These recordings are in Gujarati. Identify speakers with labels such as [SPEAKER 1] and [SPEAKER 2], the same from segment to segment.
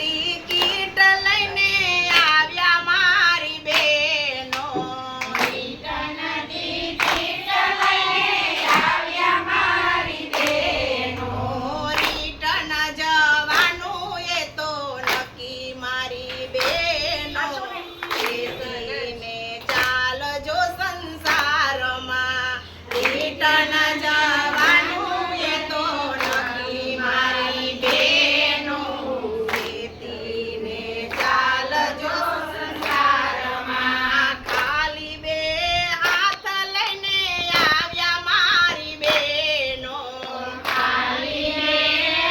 [SPEAKER 1] ટિકિટ લઈને આવ્યા મારી બેનો
[SPEAKER 2] રિટર્ન ટિકિટ લઈને આવ્યા મારી બહેનો.
[SPEAKER 1] રિટર્ન જવાનું એ તો નક્કી મારી બેનો ખેતીને ચાલજો સંસારમાં રિટર્ન જવાનું એ તો નક્કી મારી બેનો ખેતીને ચાલજો સંસારમાં ખાલી બે હાથ લઈને આવ્યા મારી બેનો
[SPEAKER 2] ખાલી બે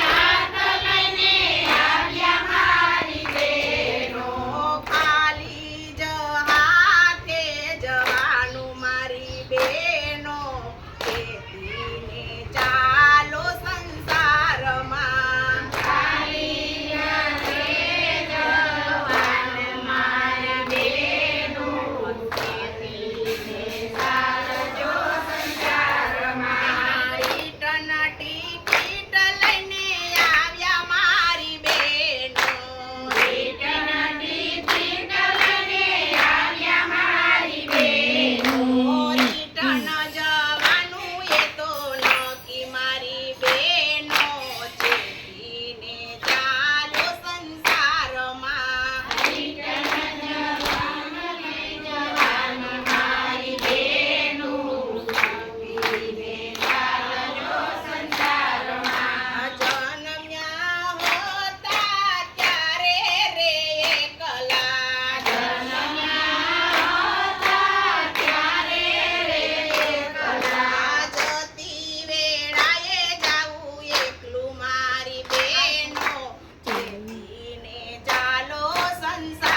[SPEAKER 2] હાથ લઈને આવ્યા મારી બહેનો.
[SPEAKER 1] ખાલી જ હાથે જવાનું મારી બેનો ખેતીને ચાલો સંસારમાં
[SPEAKER 2] ખાલી હાથે જવાનું મારી બહેનો. ખેતીને ચાલજો સંસારમાં.
[SPEAKER 1] રિટર્ન ટિકિટ લઈને આવ્યા મારી બેનો
[SPEAKER 2] રિટર્ન ટિકિટ લઈને આવ્યા મારી બહેનો.
[SPEAKER 1] રિટર્ન જવાનું એ તો નક્કી મારી બેનો ખેતીને ચાલો સંસારમાં
[SPEAKER 2] રિટર્ન જવાનું મારી બહેનો. ખેતીને ચાલજો સંસારમાં.
[SPEAKER 1] જન્મ્યા હતા ત્યારે રે એકલા
[SPEAKER 2] જન્મ્યા હતા ત્યારે રે એકલા.
[SPEAKER 1] જતી વેળાએ જાવું એકલું મારી બેનો ખેતીને ચાલો સંસાર